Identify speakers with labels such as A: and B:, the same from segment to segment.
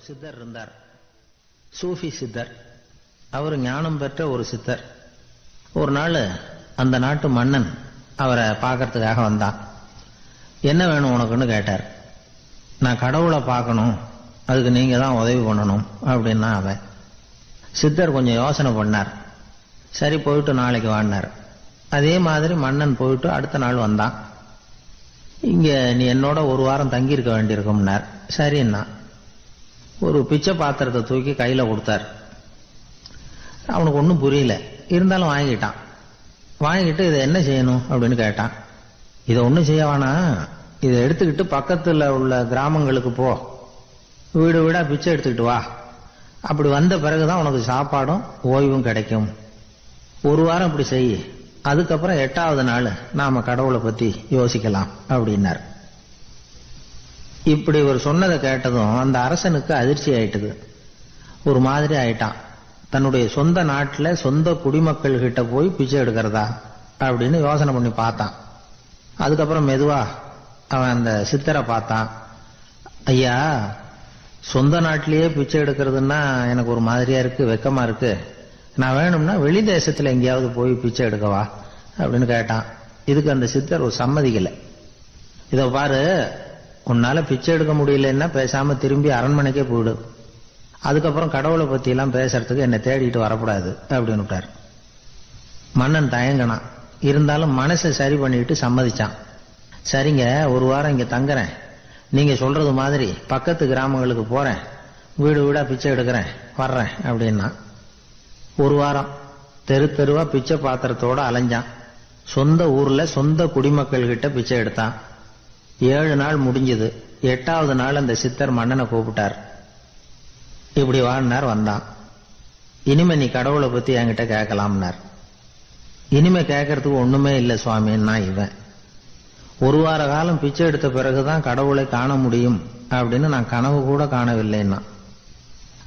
A: சித்தர் இருந்தார், சூஃபி சித்தர். அவர் ஞானம் பெற்ற ஒரு சித்தர். ஒரு நாள் அந்த நாட்டு மன்னன் அவரை பார்க்கறதுக்காக வந்தான். என்ன வேணும் உனக்குன்னு கேட்டார். நான் கடவுளை பார்க்கணும், அதுக்கு நீங்க தான் உதவி பண்ணணும் அப்படின்னா அவன். சித்தர் கொஞ்சம் யோசனை பண்ணார். சரி, போயிட்டு நாளைக்கு வாடினார். அதே மாதிரி மன்னன் போயிட்டு அடுத்த நாள் வந்தான். இங்க நீ என்னோட ஒரு வாரம் தங்கியிருக்க வேண்டியிருக்கும்னார். சரின்னா ஒரு பிச்சை பாத்திரத்தை தூக்கி கையில கொடுத்தார். அவனுக்கு ஒன்றும் புரியல, இருந்தாலும் வாங்கிட்டான். வாங்கிட்டு இதை என்ன செய்யணும் அப்படின்னு கேட்டான். இதை ஒன்றும் செய்ய வேணாம், இதை எடுத்துக்கிட்டு பக்கத்தில் உள்ள கிராமங்களுக்கு போ, வீடு வீடா பிச்சை எடுத்துக்கிட்டு வா. அப்படி வந்த பிறகுதான் உனக்கு சாப்பாடும் ஓய்வும் கிடைக்கும். ஒரு வாரம் இப்படி செய், அதுக்கப்புறம் 8வது நாள் நாம கடவுளை பத்தி யோசிக்கலாம் அப்படின்னார். இப்படி ஒரு சொன்னதை கேட்டதும் அந்த அரசனுக்கு அதிர்ச்சி ஆயிட்டுது. ஒரு மாதிரி ஆயிட்டான். தன்னுடைய சொந்த நாட்டில் சொந்த குடிமக்கள் கிட்ட போய் பிச்சை எடுக்கிறதா அப்படின்னு யோசனை பண்ணி பார்த்தான். அதுக்கப்புறம் மெதுவா அவன் அந்த சித்தரை பார்த்தான். ஐயா, சொந்த நாட்டிலேயே பிச்சை எடுக்கிறதுன்னா எனக்கு ஒரு மாதிரியா இருக்கு, வெக்கமா இருக்கு. நான் வேணும்னா வெளி தேசத்துல எங்கேயாவது போய் பிச்சை எடுக்கவா அப்படின்னு கேட்டான். இதுக்கு அந்த சித்தர் ஒரு சம்மதிக்கல. இதை பாரு, உன்னால பிச்சை எடுக்க முடியலன்னா பேசாம திரும்பி அரண்மனைக்கே போயிடு, அதுக்கப்புறம் கடவுளை பத்தி எல்லாம் பேசுறதுக்கு என்னை தேடிட்டு வரக்கூடாது அப்படின்னு விட்டார். மன்னன் தயங்கினான், இருந்தாலும் மனசை சரி பண்ணிட்டு சம்மதிச்சான். சரிங்க, ஒரு வாரம் இங்க தங்குறேன், நீங்க சொல்றது மாதிரி பக்கத்து கிராமங்களுக்கு போறேன், வீடு வீடா பிச்சை எடுக்கிறேன், வர்றேன் அப்படின்னா. ஒரு வாரம் தெரு தெருவா பிச்சை பாத்திரத்தோட அலைஞ்சான். சொந்த ஊர்ல சொந்த குடிமக்கள் கிட்ட பிச்சை எடுத்தான். 7 நாள் முடிஞ்சது. 8வது நாள் அந்த சித்தர் மன்னனை கூப்பிட்டார். இப்படி வாழ்னார். வந்தான். இனிமே நீ கடவுளை பத்தி என்கிட்ட கேட்கலாம்னார். இனிமே கேட்கறதுக்கு ஒண்ணுமே இல்லை சுவாமின்னா இவன். ஒரு வார காலம் பிச்சை எடுத்த பிறகுதான் கடவுளை காண முடியும் அப்படின்னு நான் கனவு கூட காணவில்லைன்னா.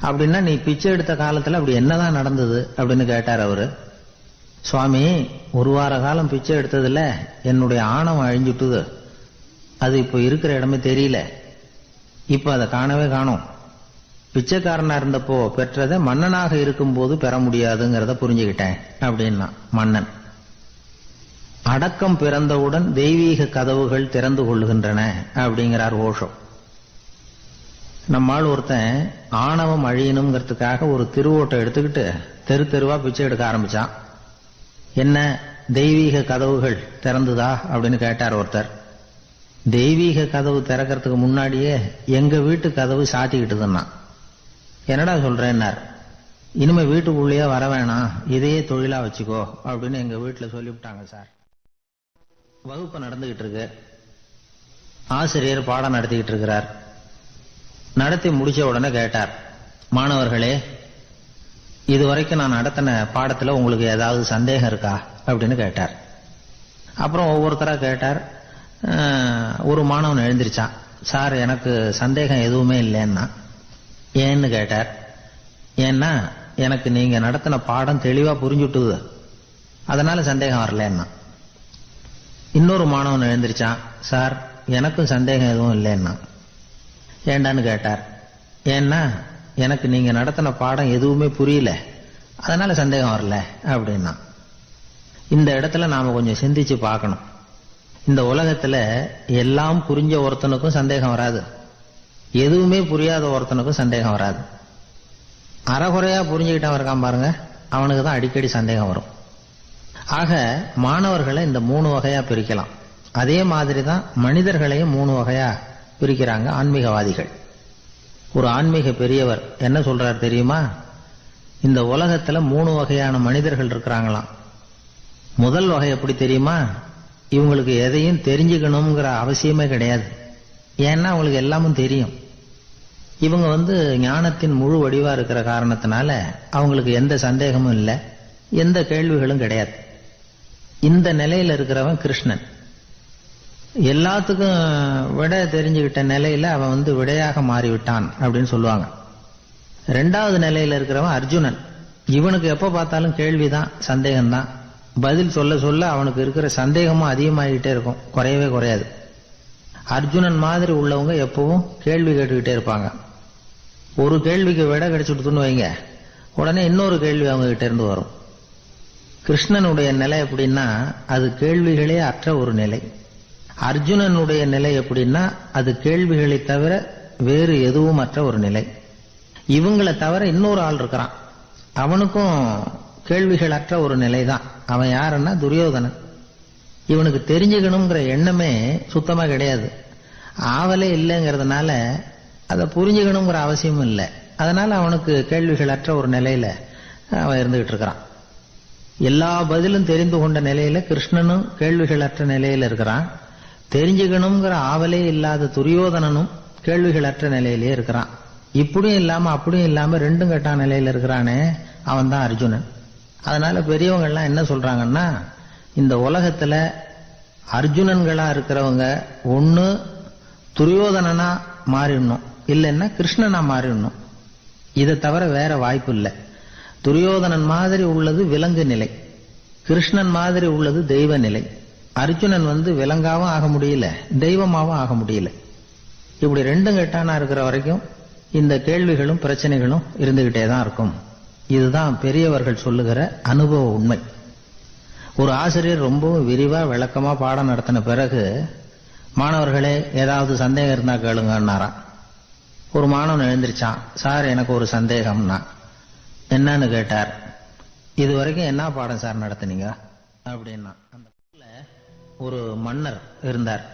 A: அப்படின்னா நீ பிச்சை எடுத்த காலத்துல அப்படி என்னதான் நடந்தது அப்படின்னு கேட்டார் அவரு. சுவாமி, ஒரு வார காலம் பிச்சை எடுத்ததுல என்னுடைய ஆணவம் அழிஞ்சுட்டுது. அது இப்ப இருக்கிற இடமே தெரியல. இப்ப அதை காணவே காணோம். பிச்சைக்காரனா இருந்தப்போ பெற்றதை மன்னனாக இருக்கும் போது பெற முடியாதுங்கிறத புரிஞ்சுக்கிட்டேன் அப்படின்னா மன்னன். அடக்கம் பிறந்தவுடன் தெய்வீக கதவுகள் திறந்து கொள்ளுகின்றன அப்படிங்கிறார் ஓஷோ. நம்மால் ஒருத்தன் ஆணவம் அழியணுங்கிறதுக்காக ஒரு திருவோட்டை எடுத்துக்கிட்டு தெரு தெருவா பிச்சை எடுக்க ஆரம்பிச்சான். என்ன, தெய்வீக கதவுகள் திறந்துதா அப்படின்னு கேட்டார் ஒருத்தர். தெய்வீக கதவு திறக்கிறதுக்கு முன்னாடியே எங்க வீட்டு கதவு சாத்திக்கிட்டுதுன்னா. என்னடா சொல்றேன்னார். இனிமே வீட்டுக்குள்ளேயே வர வேணாம், இதையே தொழிலா வச்சுக்கோ அப்படின்னு எங்க வீட்டுல சொல்லிவிட்டாங்க சார். வகுப்பு நடந்துகிட்டு இருக்கு. ஆசிரியர் பாடம் நடத்திக்கிட்டு இருக்கிறார். நடத்தி முடிச்ச உடனே கேட்டார், மாணவர்களே, இதுவரைக்கும் நான் நடத்தின பாடத்துல உங்களுக்கு ஏதாவது சந்தேகம் இருக்கா அப்படின்னு கேட்டார். அப்புறம் ஒவ்வொருத்தரா கேட்டார். ஒரு மாணவன் எழுந்திருச்சான். சார், எனக்கு சந்தேகம் எதுவுமே இல்லைன்னா. ஏன்னு கேட்டார். ஏன்னா எனக்கு நீங்க நடத்தின பாடம் தெளிவா புரிஞ்சுட்டுது, அதனால சந்தேகம் வரலன்னா. இன்னொரு மாணவன் எழுந்திருச்சான். சார், எனக்கும் சந்தேகம் எதுவும் இல்லைன்னா. ஏண்டான்னு கேட்டார். ஏன்னா எனக்கு நீங்க நடத்தின பாடம் எதுவுமே புரியல, அதனால சந்தேகம் வரல அப்படின்னா. இந்த இடத்துல நாம கொஞ்சம் சிந்திச்சு பார்க்கணும். இந்த உலகத்துல எல்லாம் புரிஞ்ச ஒருத்தனுக்கும் சந்தேகம் வராது, எதுவுமே புரியாத ஒருத்தனுக்கும் சந்தேகம் வராது. அறகுறையா புரிஞ்சுக்கிட்டவன் இருக்கான் பாருங்க, அவனுக்கு தான் அடிக்கடி சந்தேகம் வரும். ஆக மாணவர்களை இந்த 3 வகையா பிரிக்கலாம். அதே மாதிரிதான் மனிதர்களையும் 3 வகையா பிரிக்கிறாங்க ஆன்மீகவாதிகள். ஒரு ஆன்மீக பெரியவர் என்ன சொல்றார் தெரியுமா? இந்த உலகத்துல 3 வகையான மனிதர்கள் இருக்கிறாங்களாம். முதல் வகை எப்படி தெரியுமா? இவங்களுக்கு எதையும் தெரிஞ்சுக்கணுங்கிற அவசியமே கிடையாது. ஏன்னா அவங்களுக்கு எல்லாமும் தெரியும். இவங்க ஞானத்தின் முழு வடிவா இருக்கிற காரணத்தினால அவங்களுக்கு எந்த சந்தேகமும் இல்லை, எந்த கேள்விகளும் கிடையாது. இந்த நிலையில இருக்கிறவன் கிருஷ்ணன். எல்லாத்துக்கும் விட தெரிஞ்சுக்கிட்ட நிலையில அவன் விடையாக மாறிவிட்டான் அப்படின்னு சொல்லுவாங்க. 2வது நிலையில இருக்கிறவன் அர்ஜுனன். இவனுக்கு எப்ப பார்த்தாலும் கேள்விதான், சந்தேகம்தான். பதில் சொல்ல சொல்ல அவனுக்கு இருக்கிற சந்தேகமும் அதிகமாகிட்டே இருக்கும், குறையவே குறையாது. அர்ஜுனன் மாதிரி உள்ளவங்க எப்பவும் கேள்வி கேட்டுக்கிட்டே இருப்பாங்க. ஒரு கேள்விக்கு விட கிடைச்சுட்டுன்னு வைங்க, உடனே இன்னொரு கேள்வி அவங்க கிட்ட இருந்து வரும். கிருஷ்ணனுடைய நிலை எப்படின்னா அது கேள்விகளே அற்ற ஒரு நிலை. அர்ஜுனனுடைய நிலை எப்படின்னா அது கேள்விகளை தவிர வேறு எதுவும் அற்ற ஒரு நிலை. இவங்களை தவிர இன்னொரு ஆள் இருக்கிறான், அவனுக்கும் கேள்விகள் அற்ற ஒரு நிலை தான். அவன் யாருன்னா துரியோதனன். இவனுக்கு தெரிஞ்சுக்கணுங்கிற எண்ணமே சுத்தமா கிடையாது. ஆவலே இல்லைங்கிறதுனால அதை புரிஞ்சுக்கணுங்கிற அவசியமும் இல்லை. அதனால அவனுக்கு கேள்விகள் அற்ற ஒரு நிலையில அவன் இருந்துகிட்டு இருக்கிறான். எல்லா பதிலும் தெரிந்து கொண்ட நிலையில கிருஷ்ணனும் கேள்விகள் அற்ற நிலையில இருக்கிறான். தெரிஞ்சுக்கணுங்கிற ஆவலே இல்லாத துரியோதனனும் கேள்விகள் அற்ற நிலையிலே இருக்கிறான். இப்படியும் இல்லாம அப்படியும் இல்லாம ரெண்டும் கெட்டான நிலையில இருக்கிறானே, அவன் தான் அர்ஜுனன். அதனால பெரியவங்க எல்லாம் என்ன சொல்றாங்கன்னா, இந்த உலகத்துல அர்ஜுனன்களா இருக்கிறவங்க ஒண்ணு துரியோதனனா மாறிடணும், இல்லைன்னா கிருஷ்ணனா மாறிடணும். இதை தவிர வேற வாய்ப்பு இல்லை. துரியோதனன் மாதிரி உள்ளது விலங்கு நிலை, கிருஷ்ணன் மாதிரி உள்ளது தெய்வ நிலை. அர்ஜுனன் விலங்காவும் ஆக முடியல, தெய்வமாவும் ஆக முடியல. இப்படி ரெண்டும் கெட்டானா இருக்கிற வரைக்கும் இந்த கேள்விகளும் பிரச்சனைகளும் இருந்துகிட்டே தான் இருக்கும். இதுதான் பெரியவர்கள் சொல்லுகிற அனுபவ உண்மை. ஒரு ஆசிரியர் ரொம்பவும் விரிவா விளக்கமா பாடம் நடத்தின பிறகு, மாணவர்களே ஏதாவது சந்தேகம் இருந்தா கேளுங்கன்னாராம். ஒரு மாணவன் எழுந்திருச்சான், சார் எனக்கு ஒரு சந்தேகம்னா. என்னன்னு கேட்டார். இது வரைக்கும் என்ன பாடம் சார் நடத்தினீங்க அப்படின்னா. அந்த ஒரு மன்னர் இருந்தார்.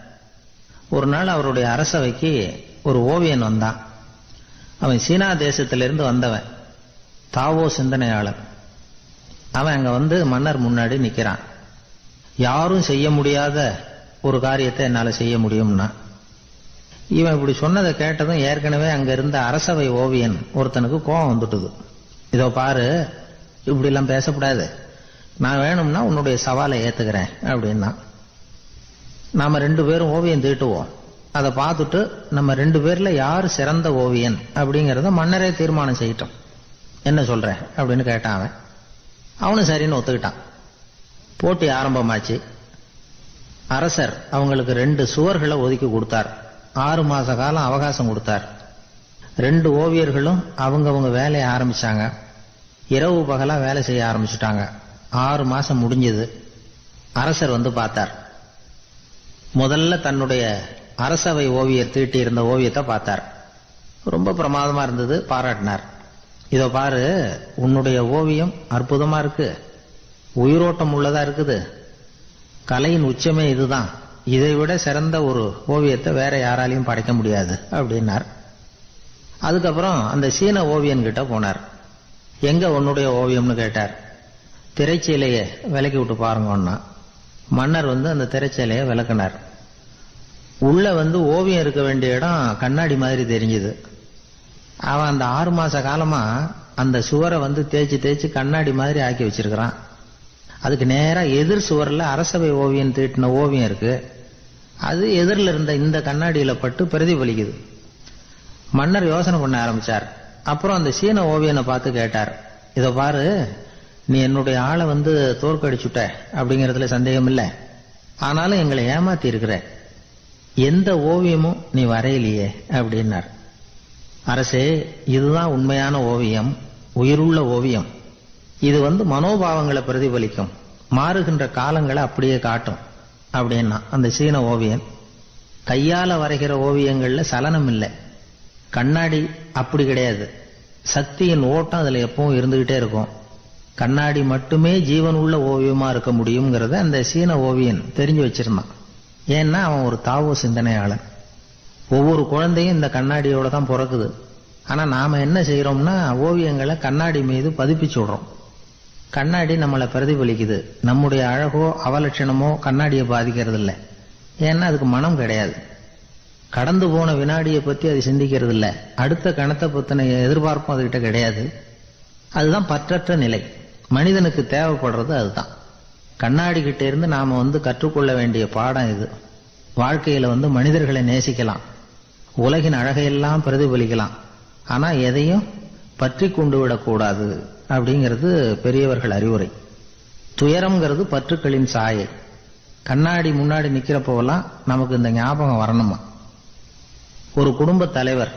A: ஒரு நாள் அவருடைய அரசவைக்கு ஒரு ஓவியன் வந்தான். அவன் சீனா தேசத்திலிருந்து வந்தவன், தாவோ சிந்தனையாளர். அவன் அங்க மன்னர் முன்னாடி நிக்கிறான். யாரும் செய்ய முடியாத ஒரு காரியத்தை என்னால செய்ய முடியும்னா. இவன் இப்படி சொன்னதை கேட்டதும் ஏற்கனவே அங்க இருந்த அரசவை ஓவியன் ஒருத்தனுக்கு கோபம் வந்துட்டுது. இதோ பாரு, இப்படி எல்லாம் பேசக்கூடாது, நான் வேணும்னா உன்னுடைய சவாலை ஏத்துக்கிறேன் அப்படின்னா. நாம 2 பேரும் ஓவியம் தீட்டுவோம், அதை பார்த்துட்டு நம்ம 2 பேர்ல யாரு சிறந்த ஓவியன் அப்படிங்கறத மன்னரே தீர்மானம் செய்யட்டும், என்ன சொல்ற அப்படின்னு கேட்டான் அவன். அவனும் சரின்னு ஒத்துக்கிட்டான். போட்டி ஆரம்பமாச்சு. அரசர் அவங்களுக்கு 2 சுவர்களை ஒதுக்கி கொடுத்தார். 6 மாச காலம் அவகாசம் கொடுத்தார். 2 ஓவியர்களும் அவங்கவங்க வேலையை ஆரம்பிச்சாங்க. இரவு பகலா வேலை செய்ய ஆரம்பிச்சுட்டாங்க. 6 மாசம் முடிஞ்சது. அரசர் பார்த்தார். முதல்ல தன்னுடைய அரசவை ஓவியர் தீட்டி இருந்த ஓவியத்தை பார்த்தார். ரொம்ப பிரமாதமா இருந்தது, பாராட்டினார். இதோ பாரு, உன்னுடைய ஓவியம் அற்புதமா இருக்கு, உயிரோட்டம் உள்ளதா இருக்குது, கலையின் உச்சமே இதுதான், இதை விட சிறந்த ஒரு ஓவியத்தை வேற யாராலையும் படைக்க முடியாது அப்படின்னார். அதுக்கப்புறம் அந்த சீன ஓவியன் கிட்ட போனார். எங்க உன்னுடைய ஓவியம்னு கேட்டார். திரைச்சீலையை விலக்கி விட்டு பாருங்கன்னா. மன்னர் அந்த திரைச்சீலையை விளக்கினார். உள்ள ஓவியம் இருக்க வேண்டிய இடம் கண்ணாடி மாதிரி தெரிஞ்சது. அவன் அந்த 6 மாச காலமா அந்த சுவரை தேய்ச்சி தேய்ச்சி கண்ணாடி மாதிரி ஆக்கி வச்சிருக்கிறான். அதுக்கு நேரா எதிர் சுவர்ல அரசவை ஓவியம் தீட்டின ஓவியம் இருக்கு. அது எதிரில் இருந்த இந்த கண்ணாடியில பட்டு பிரதிபலிக்குது. மன்னர் யோசனை பண்ண ஆரம்பிச்சார். அப்புறம் அந்த சீன ஓவியனை பார்த்து கேட்டார். இத பாரு, நீ என்னுடைய ஆளை தோற்கடிச்சுட்ட அப்படிங்கறதுல சந்தேகம் இல்லை, ஆனாலும் எங்களை ஏமாத்தி இருக்கிற, எந்த ஓவியமும் நீ வரையிலையே அப்படின்னார். அரசே, இதுதான் உண்மையான ஓவியம், உயிருள்ள ஓவியம். இது மனோபாவங்களை பிரதிபலிக்கும், மாறுகின்ற காலங்களை அப்படியே காட்டும் அப்படின்னா அந்த சீன ஓவியன். கையால வரைகிற ஓவியங்கள்ல சலனம் இல்லை, கண்ணாடி அப்படி கிடையாது. சக்தியின் ஓட்டம் அதுல எப்பவும் இருந்துகிட்டே இருக்கும். கண்ணாடி மட்டுமே ஜீவன் உள்ள ஓவியமா இருக்க முடியுங்கிறத அந்த சீன ஓவியன் தெரிஞ்சு வச்சிருந்தான். ஏன்னா அவன் ஒரு தாவோ சிந்தனையாளன். ஒவ்வொரு குழந்தையும் இந்த கண்ணாடியோட தான் பிறக்குது. ஆனா நாம என்ன செய்யறோம்னா ஓவியங்களை கண்ணாடி மீது பதிப்பிச்சு விடுறோம். கண்ணாடி நம்மளை பிரதிபலிக்குது. நம்முடைய அழகோ அவலட்சணமோ கண்ணாடியை பாதிக்கிறது இல்லை. ஏன்னா அதுக்கு மனம் கிடையாது. கடந்து போன வினாடியை பத்தி அது சிந்திக்கிறது இல்லை. அடுத்த கணத்தை பத்தின எதிர்பார்ப்பும் அதுகிட்ட கிடையாது. அதுதான் பற்றற்ற நிலை. மனிதனுக்கு தேவைப்படுறது அதுதான். கண்ணாடி கிட்ட இருந்து நாம கற்றுக்கொள்ள வேண்டிய பாடம் இது. வாழ்க்கையில மனிதர்களை நேசிக்கலாம், உலகின் அழகையெல்லாம் பிரதிபலிக்கலாம், ஆனா எதையும் பற்றி கொண்டு விடக்கூடாது அப்படிங்கிறது பெரியவர்கள் அறிவுரை. துயரம்ங்கிறது பற்றுக்களின் சாயை. கண்ணாடி முன்னாடி நிக்கிறப்போவெல்லாம் நமக்கு இந்த ஞாபகம் வரணுமா. ஒரு குடும்ப தலைவர்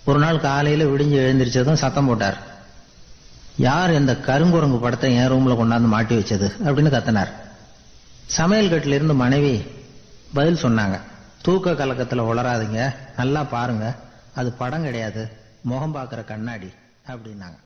A: ஒரு நாள் காலையில விடிஞ்சு எழுந்திரிச்சதும் சத்தம் போட்டார். யார் இந்த கருங்குரங்கு படத்தை என் ரூம்ல கொண்டாந்து மாட்டி வச்சது அப்படின்னு கத்தினார். சமையல் கட்டில இருந்து மனைவி பதில் சொன்னாங்க, தூக்க கலக்கத்துல உளராதீங்க, நல்லா பாருங்க, அது படம் கிடையாது, முகம் பார்க்கிற கண்ணாடி அப்படின்னாங்க.